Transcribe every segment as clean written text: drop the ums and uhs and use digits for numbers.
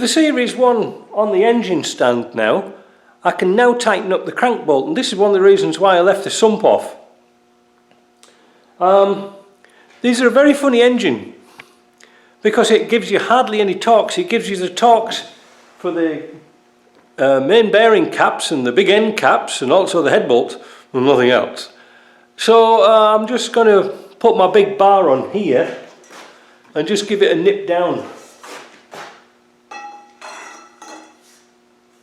the Series 1 on the engine stand now, I can now tighten up the crank bolt, and this is one of the reasons why I left the sump off. These are a very funny engine because it gives you hardly any torques. It gives you the torques for the main bearing caps and the big end caps and also the head bolts and nothing else. So I'm just going to put my big bar on here and just give it a nip down.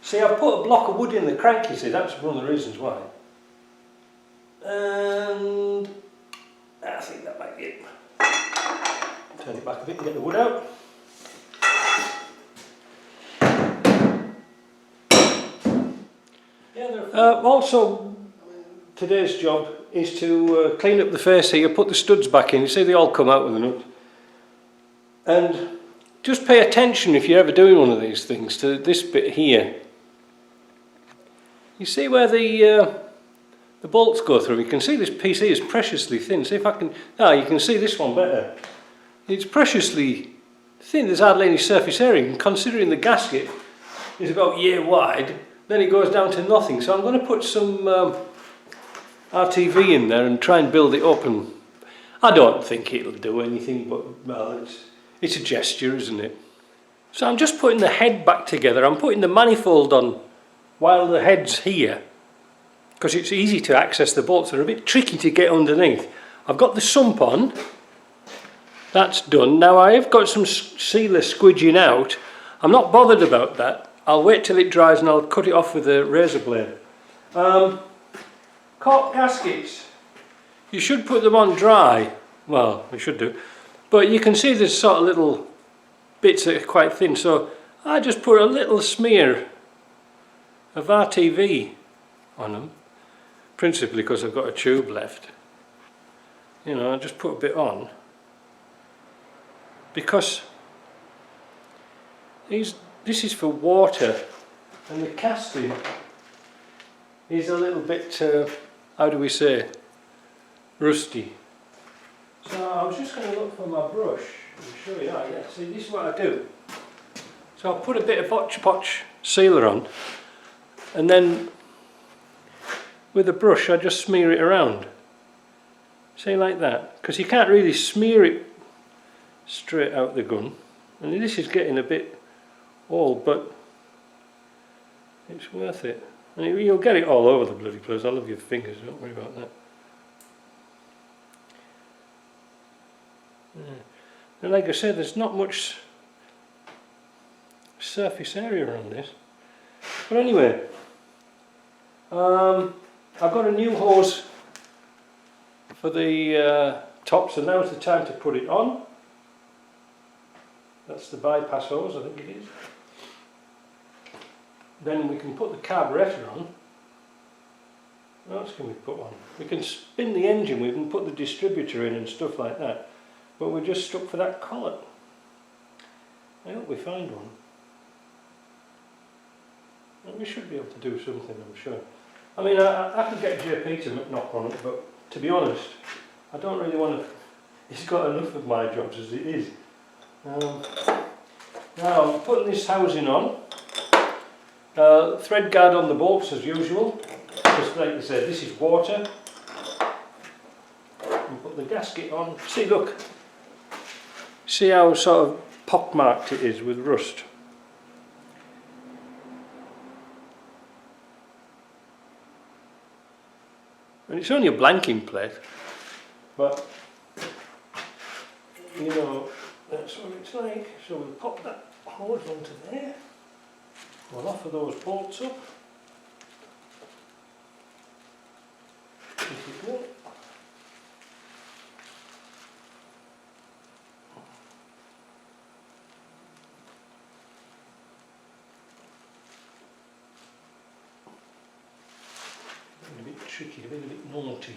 See, I've put a block of wood in the crank, you see, that's one of the reasons why. And I think that might be it. Turn it back a bit and get the wood out. Also, today's job is to clean up the face here, put the studs back in. You see they all come out with the nuts. And just pay attention if you're ever doing one of these things to this bit here. You see where the bolts go through? You can see this piece here is preciously thin. See if I can... you can see this one better. It's preciously thin, there's hardly any surface area. And considering the gasket is about yay wide, then it goes down to nothing. So I'm going to put some RTV in there and try and build it up. And I don't think it'll do anything, but well, it's a gesture, isn't it? So I'm just putting the head back together. I'm putting the manifold on while the head's here, because it's easy to access the bolts. They're a bit tricky to get underneath. I've got the sump on, that's done. Now I've got some sealer squidging out. I'm not bothered about that. I'll wait till it dries and I'll cut it off with a razor blade. Cork gaskets, you should put them on dry. Well, we should do. But you can see there's sort of little bits that are quite thin, so I just put a little smear of RTV on them, principally because I've got a tube left. You know, I just put a bit on because this is for water, and the casting is a little bit, how do we say, rusty. So I was just going to look for my brush and show you that. Yeah, see, this is what I do. So I'll put a bit of Botch Potch sealer on, and then with a brush I just smear it around. See, like that, because you can't really smear it straight out the gun, and this is getting a bit old, but it's worth it. And you'll get it all over the bloody place. I love your fingers, don't worry about that. Yeah. And like I said, there's not much surface area around this. But anyway, I've got a new hose for the top, so now's the time to put it on. That's the bypass hose, I think it is. Then we can put the carburettor on. What else can we put on? We can spin the engine, we can put the distributor in and stuff like that. But we're just stuck for that collet. I hope we find one. And we should be able to do something, I'm sure. I mean, I could get JP to knock on it, but to be honest, I don't really want to... He's got enough of my jobs as it is. Now I'm putting this housing on. Thread guard on the bolts as usual. Just like I said, this is water. And put the gasket on. See, look. See how sort of pockmarked it is with rust. And it's only a blanking plate, but you know, that's what it's like. So we'll pop that hose onto there. We'll offer those bolts up. This is good. A bit tricky, a bit naughty.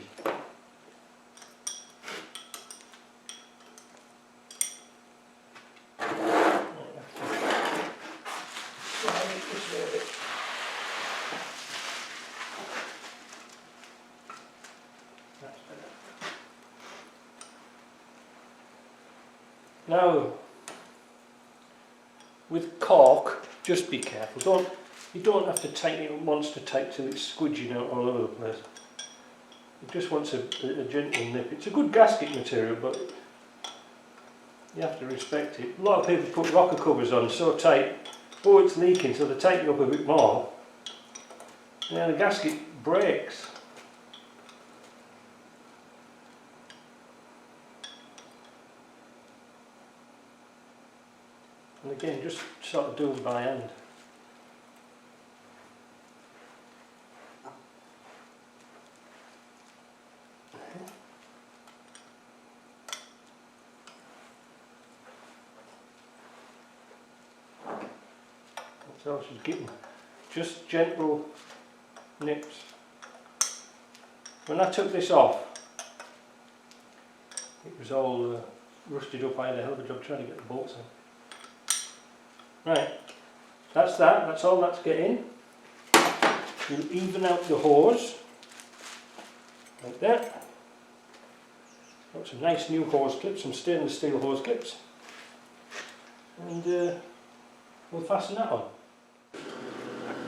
Now, with cork, just be careful. You don't have to tighten it up monster tight till it's squidging out all over the place. It just wants a gentle nip. It's a good gasket material, but you have to respect it. A lot of people put rocker covers on so tight, oh it's leaking, so they tighten it up a bit more. And then the gasket breaks. And again, just sort of do it by hand. That's all she's getting. Just gentle nips. When I took this off, it was all rusted up. I had a hell of a job trying to get the bolts in. Right, that's that. That's all that's getting. You'll even out the hose like that. Got some nice new hose clips, some stainless steel hose clips, and we'll fasten that on.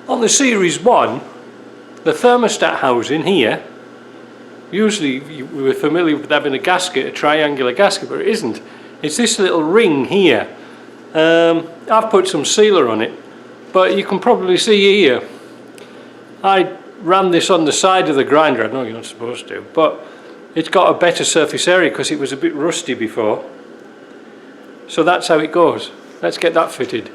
On the Series 1, the thermostat housing here, usually we were familiar with having a gasket, a triangular gasket, but it isn't. It's this little ring here. I've put some sealer on it, but you can probably see here, I ran this on the side of the grinder. I know you're not supposed to, but it's got a better surface area because it was a bit rusty before. So that's how it goes. Let's get that fitted.